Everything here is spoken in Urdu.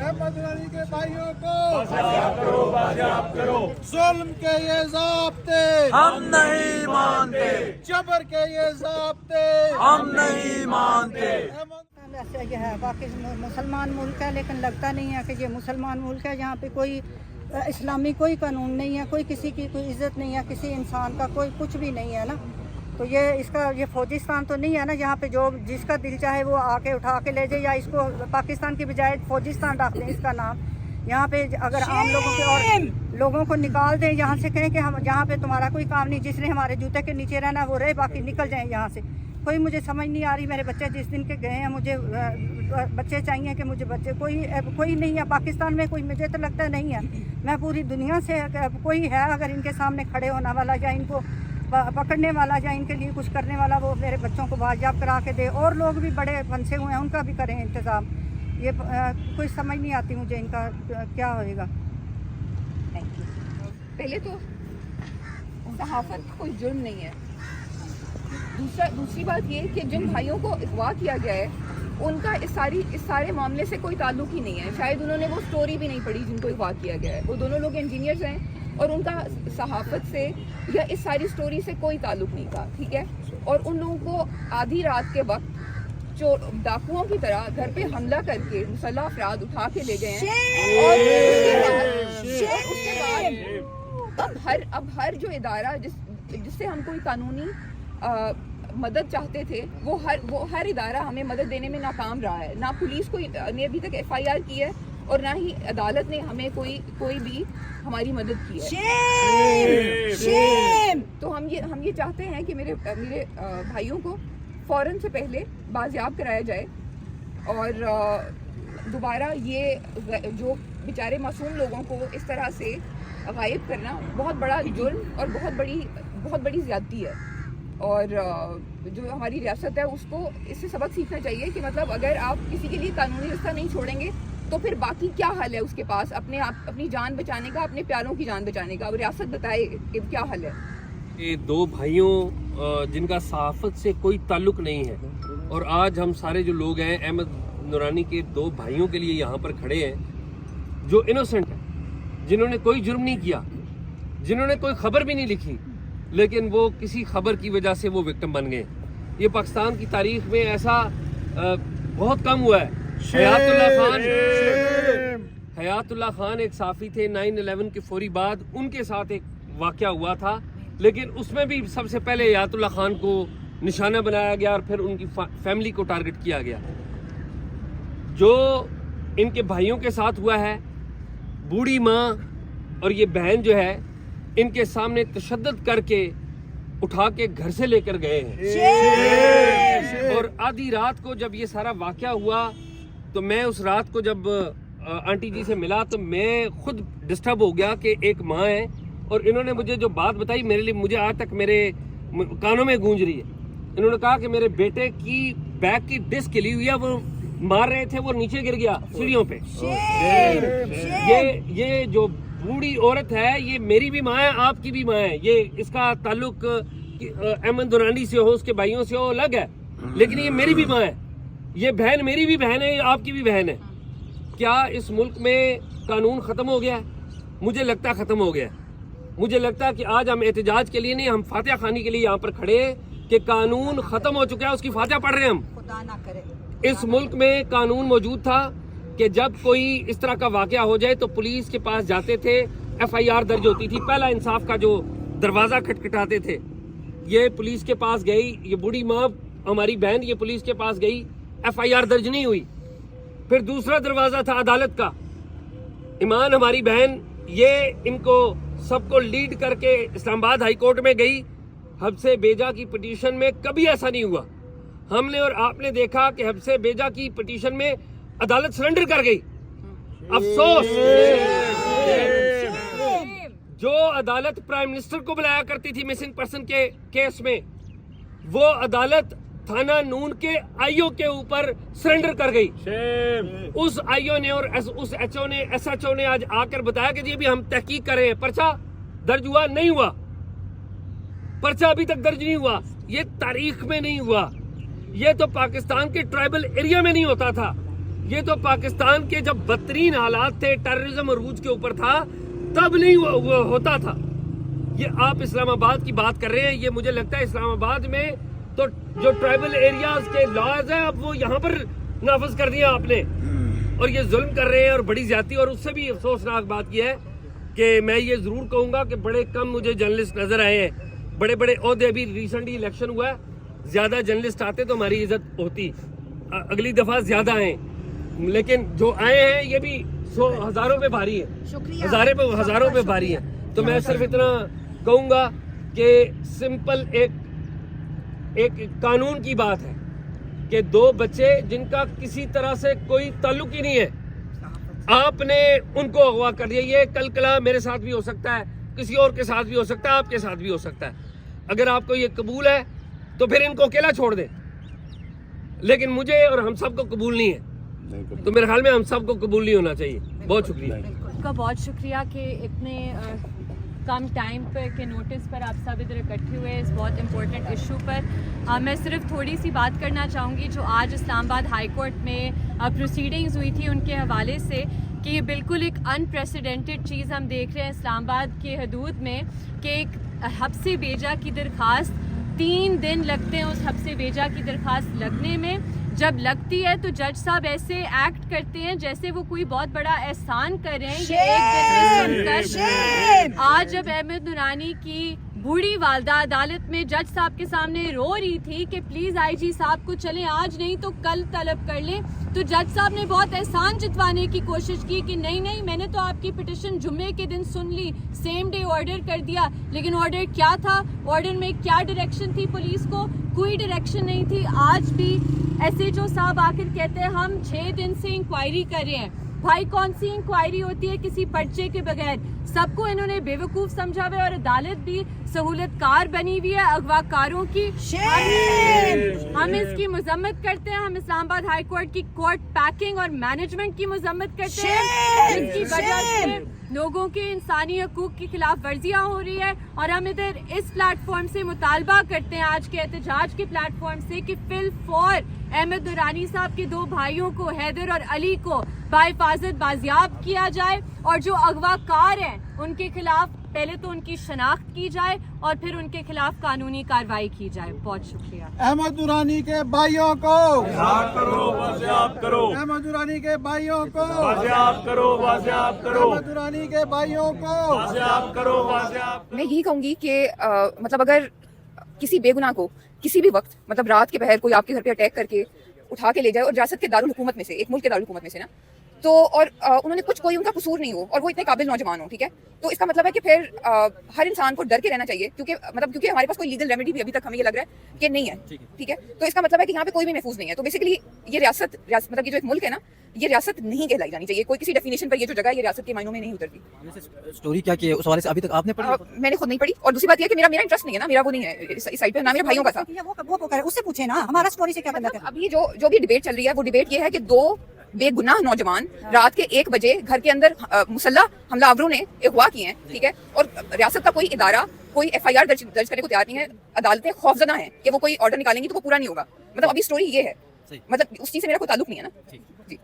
احمد نورانی کے بھائیوں کو ظلم کے یہ ضابطے ہم نہیں مانتے، جبر کے یہ ضابطے ہم نہیں مانتے۔ ویسے یہ ہے باقی مسلمان ملک ہے، لیکن لگتا نہیں ہے کہ یہ مسلمان ملک ہے جہاں پہ کوئی اسلامی کوئی قانون نہیں ہے، کوئی کسی کی کوئی عزت نہیں ہے، کسی انسان کا کوئی کچھ بھی نہیں ہے نا۔ تو یہ فوجستان تو نہیں ہے نا جہاں پہ جو جس کا دل چاہے وہ آ کے اٹھا کے لے جائے، یا اس کو پاکستان کی بجائے فوجستان رکھ دیں اس کا نام۔ یہاں پہ اگر عام لوگوں کے اور لوگوں کو نکال دیں یہاں سے، کہیں کہ ہم جہاں پہ تمہارا کوئی کام نہیں، جس نے ہمارے جوتے کے نیچے رہنا وہ رہے، باقی نکل جائیں یہاں سے۔ کوئی مجھے سمجھ نہیں آ رہی، میرے بچے جس دن کے گئے ہیں، مجھے بچے چاہیے کہ مجھے بچے کوئی نہیں ہے پاکستان میں، کوئی مجھے تو لگتا نہیں ہے۔ میں پوری دنیا سے کوئی ہے اگر ان کے سامنے کھڑے ہونے والا یا ان کو پکڑنے والا یا ان کے لیے کچھ کرنے والا، وہ میرے بچوں کو بازیاب کرا کے دے، اور لوگ بھی بڑے پھنسے ہوئے ہیں ان کا بھی کریں انتظام۔ یہ کوئی سمجھ نہیں آتی مجھے ان کا کیا ہوئے گا۔ پہلے تو صحافت کوئی جرم نہیں ہے، دوسری بات یہ کہ جن بھائیوں کو اغوا کیا گیا ہے ان کا اس سارے معاملے سے کوئی تعلق ہی نہیں ہے۔ شاید انہوں نے وہ سٹوری بھی نہیں پڑھی جن کو اغوا کیا گیا ہے۔ وہ دونوں لوگ انجینئرز ہیں اور ان کا صحافت سے یا اس ساری سٹوری سے کوئی تعلق نہیں تھا، ٹھیک ہے۔ اور ان لوگوں کو آدھی رات کے وقت ڈاکوؤں کی طرح گھر پہ حملہ کر کے مسلح افراد اٹھا کے لے گئے ہیں، اور اس کے بعد اب ہر جو ادارہ جس سے ہم کوئی قانونی مدد چاہتے تھے وہ ہر ادارہ ہمیں مدد دینے میں ناکام رہا ہے۔ نہ پولیس نے ابھی تک FIR کی ہے اور نہ ہی عدالت نے ہمیں کوئی بھی ہماری مدد کی ہے۔ تو ہم یہ چاہتے ہیں کہ میرے بھائیوں کو فوراً سے پہلے بازیاب کرایا جائے، اور دوبارہ یہ جو بیچارے معصوم لوگوں کو اس طرح سے غائب کرنا بہت بڑا جرم اور بہت بڑی زیادتی ہے۔ اور جو ہماری ریاست ہے اس کو اس سے سبق سیکھنا چاہیے کہ مطلب اگر آپ کسی کے لیے قانونی رستہ نہیں چھوڑیں گے تو پھر باقی کیا حل ہے اس کے پاس اپنی جان بچانے کا، اپنے پیاروں کی جان بچانے کا؟ اب ریاست بتائے کہ کیا حل ہے۔ یہ دو بھائیوں جن کا صحافت سے کوئی تعلق نہیں ہے، اور آج ہم سارے جو لوگ ہیں احمد نورانی کے دو بھائیوں کے لیے یہاں پر کھڑے ہیں جو انوسنٹ ہیں، جنہوں نے کوئی جرم نہیں کیا، جنہوں نے کوئی خبر بھی نہیں لکھی، لیکن وہ کسی خبر کی وجہ سے وہ وکٹم بن گئے۔ یہ پاکستان کی تاریخ میں ایسا بہت کم ہوا ہے۔ حیات اللہ خان ایک صحافی تھے، 9/11 کے فوری بعد ان کے ساتھ ایک واقعہ ہوا تھا، لیکن اس میں بھی سب سے پہلے حیات اللہ خان کو نشانہ بنایا گیا اور پھر ان کی فیملی کو ٹارگٹ کیا گیا۔ جو ان کے بھائیوں کے ساتھ ہوا ہے، بوڑھی ماں اور یہ بہن جو ہے ان کے سامنے تشدد کر کے اٹھا کے گھر سے لے کر گئے ہیں، اور آدھی رات کو جب یہ سارا واقعہ ہوا تو میں اس رات کو جب آنٹی جی سے ملا تو میں خود ڈسٹرب ہو گیا کہ ایک ماں ہے، اور انہوں نے مجھے جو بات بتائی مجھے آج تک میرے کانوں میں گونج رہی ہے۔ انہوں نے کہا کہ میرے بیٹے کی بیک کی ڈسک ہلی ہوئی ہے، وہ مار رہے تھے، وہ نیچے گر گیا سیڑھیوں پہ۔ یہ جو بوڑھی عورت ہے یہ میری بھی ماں ہے، آپ کی بھی ماں ہے۔ یہ اس کا تعلق احمد نورانی سے ہو، اس کے بھائیوں سے ہو، الگ ہے، لیکن یہ میری بھی ماں ہے، یہ بہن میری بھی بہن ہے، آپ کی بھی بہن ہے۔ کیا اس ملک میں قانون ختم ہو گیا ہے؟ مجھے لگتا ہے ختم ہو گیا ہے۔ مجھے لگتا ہے کہ آج ہم احتجاج کے لیے نہیں، ہم فاتحہ خوانی کے لیے یہاں پر کھڑے ہیں کہ قانون ختم ہو چکا ہے، اس کی فاتحہ پڑھ رہے ہیں ہم۔ خدا نہ کرے اس ملک میں قانون موجود تھا کہ جب کوئی اس طرح کا واقعہ ہو جائے تو پولیس کے پاس جاتے تھے، FIR درج ہوتی تھی، پہلا انصاف کا جو دروازہ کھٹکھٹاتے تھے۔ یہ پولیس کے پاس گئی، یہ بوڑھی ماں ہماری بہن یہ پولیس کے پاس گئی، FIR درج نہیں ہوئی۔ پھر دوسرا دروازہ تھا عدالت کا، ایمان ہماری بہن یہ ان کو سب کو لیڈ کر کے اسلام آباد ہائی کورٹ میں گئی، حبس بیجا کی پٹیشن میں کبھی ایسا نہیں ہوا۔ ہم نے اور آپ نے دیکھا کہ حبس بیجا کی پٹیشن میں عدالت سرنڈر کر گئی۔ افسوس، جو عدالت پرائم منسٹر کو بلایا کرتی تھی مسنگ پرسن کے کیس میں، وہ عدالت تھانہ نون کے IO کے اوپر سرنڈر کر گئی۔ اس IO نے اور اس SHO نے آج آ کر بتایا کہ جی ابھی ہم تحقیق کر رہے ہیں، پرچہ درج ہوا نہیں ہوا، پرچہ ابھی تک درج نہیں ہوا۔ یہ تاریخ میں نہیں ہوا، یہ تو پاکستان کے ٹرائبل ایریا میں نہیں ہوتا تھا، یہ تو پاکستان کے جب بدترین حالات تھے, ٹیررزم عروج کے اوپر تھا, تب نہیں وہ ہوتا تھا. یہ آپ اسلام آباد کی بات کر رہے ہیں, یہ مجھے لگتا ہے اسلام آباد میں تو جو ٹرائبل ایریاز کے لاز ہیں اب وہ یہاں پر نافذ کر دیا آپ نے, اور یہ ظلم کر رہے ہیں اور بڑی زیادتی. اور اس سے بھی افسوسناک بات یہ ہے کہ میں یہ ضرور کہوں گا کہ بڑے کم مجھے جرنلسٹ نظر آئے ہیں, بڑے بڑے عہدے, ابھی ریسنٹلی الیکشن ہوا ہے, زیادہ جرنلسٹ آتے تو ہماری عزت ہوتی, اگلی دفعہ زیادہ آئیں, لیکن جو آئے ہیں یہ بھی ہزاروں پہ بھاری ہیں, ہزاروں پہ بھاری ہیں. تو میں صرف اتنا کہوں گا کہ سمپل ایک قانون کی بات ہے کہ 2 بچے جن کا کسی طرح سے کوئی تعلق ہی نہیں ہے, آپ نے ان کو اغوا کر دیا. یہ کل کلا میرے ساتھ بھی ہو سکتا ہے, کسی اور کے ساتھ بھی ہو سکتا ہے, آپ کے ساتھ بھی ہو سکتا ہے. اگر آپ کو یہ قبول ہے تو پھر ان کو اکیلا چھوڑ دیں, لیکن مجھے اور ہم سب کو قبول نہیں ہے, تو میرے خیال میں ہم سب کو قبول نہیں ہونا چاہیے. بہت شکریہ. آپ کا بہت شکریہ کہ اتنے کم ٹائم پہ کے نوٹس پر آپ سب ادھر اکٹھے ہوئے اس بہت امپورٹنٹ ایشو پر. میں صرف تھوڑی سی بات کرنا چاہوں گی جو آج اسلام آباد ہائی کورٹ میں پروسیڈنگز ہوئی تھی ان کے حوالے سے, کہ یہ بالکل ایک انپریسیڈنٹڈ چیز ہم دیکھ رہے ہیں اسلام آباد کے حدود میں, کہ ایک حبس بیجا کی درخواست 3 دن لگتے ہیں اس حبس بیجا کی درخواست لگنے میں. جب لگتی ہے تو جج صاحب ایسے ایکٹ کرتے ہیں جیسے وہ کوئی بہت بڑا احسان کر رہے ہیں. یہ ایک دن میں سن کر آج جب احمد نورانی کی بوڑھی والدہ عدالت میں جج صاحب کے سامنے رو رہی تھی کہ پلیز آئی جی صاحب کو چلیں, آج نہیں تو کل طلب کر لیں, تو جج صاحب نے بہت احسان جتوانے کی کوشش کی کہ نہیں میں نے تو آپ کی پٹیشن جمعے کے دن سن لی, سیم ڈے آرڈر کر دیا. لیکن آرڈر کیا تھا, آرڈر میں کیا ڈائریکشن تھی پولیس کو, کوئی ڈائریکشن نہیں تھی. آج بھی ایس ایچ او صاحب آ کر کہتے ہیں ہم 6 دن سے انکوائری کر رہے ہیں. بھائی کون سی انکوائری ہوتی ہے کسی پرچے کے بغیر؟ سب کو انہوں نے بیوقوف سمجھا ہوا ہے, اور عدالت بھی سہولت کار بنی ہوئی ہے اغوا کاروں کی. ہم اس کی مذمت کرتے ہیں. ہم اسلام آباد ہائی کورٹ کی کورٹ پیکنگ اور مینجمنٹ کی مذمت کرتے ہیں جن کی وجہ سے لوگوں کے انسانی حقوق کی خلاف ورزیاں ہو رہی ہے. اور ہم ادھر اس پلیٹ فارم سے مطالبہ کرتے ہیں, آج کے احتجاج کے پلیٹ فارم سے, کہ فی الفور احمد نورانی صاحب کے 2 بھائیوں کو, حیدر اور علی کو, بحفاظت بازیاب کیا جائے, اور جو اغوا کار ہیں ان کے خلاف پہلے تو ان کی شناخت کی جائے اور پھر ان کے خلاف قانونی کارروائی کی جائے. بہت شکریہ. احمد نورانی کے بھائیوں کو آزاد کرو, بازیاب کرو, احمد نورانی کے بھائیوں کو بازیاب کرو, بازیاب کرو, احمد نورانی کے بھائیوں کو بازیاب کرو, بازیاب. میں یہی کہوں گی کہ مطلب اگر کسی بے گناہ کو کسی بھی وقت مطلب رات کے پہر کوئی آپ کے گھر پہ اٹیک کر کے اٹھا کے لے جائے, اور ریاست کے دارالحکومت میں سے, ایک ملک کے دارالحکومت میں سے نا, تو اور انہوں نے کوئی ان کا قصور نہیں ہو اور وہ اتنے قابل نوجوان ہو, ٹھیک ہے, تو اس کا مطلب ہے کہ پھر ہر انسان کو ڈر کے رہنا چاہیے, کیونکہ ہمارے پاس کوئی لیگل ریمیڈی بھی ابھی تک ہمیں یہ لگ رہا ہے کہ نہیں ہے, ٹھیک ہے. تو اس کا مطلب ہے کہ یہاں پہ کوئی بھی محفوظ نہیں ہے. تو بیسیکلی یہ ریاست مطلب یہ جو ایک ملک ہے نا, یہ ریاست نہیں کہلائی جانی چاہیے. کوئی کسی ڈیفینیشن پر یہ جو جگہ ہے یہ ریاست کے معنوں میں نہیں اترتی. اسٹوری کیا کہ اس حوالے سے ابھی تک آپ نے پڑھی؟ میں نے خود نہیں پڑھی, اور دوسری بات یہ کہ میرا انٹرسٹ نہیں ہے نا, میرا وہ نہیں ہے اس سائڈ پہ, نہ میرے بھائیوں کا تھا. وہ اس سے پوچھے نا, ہمارا اسٹوری سے کیا بندہ ہے. ابھی جو بھی ڈیبیٹ چل رہی ہے وہ ڈیبیٹ یہ ہے کہ 2 بے گناہ نوجوان رات کے 1 بجے گھر کے اندر مسلح حملہ آوروں نے اغوا کیے ہیں, ٹھیک ہے, اور ریاست کا کوئی ادارہ کوئی FIR درج کرنے کو تیار نہیں ہے. عدالتیں خوفزدہ ہیں کہ وہ کوئی آرڈر نکالیں گی تو وہ پورا نہیں ہوگا. مطلب ابھی اسٹوری یہ ہے, مطلب اس چیز سے میرا کوئی تعلق نہیں ہے نا. جی.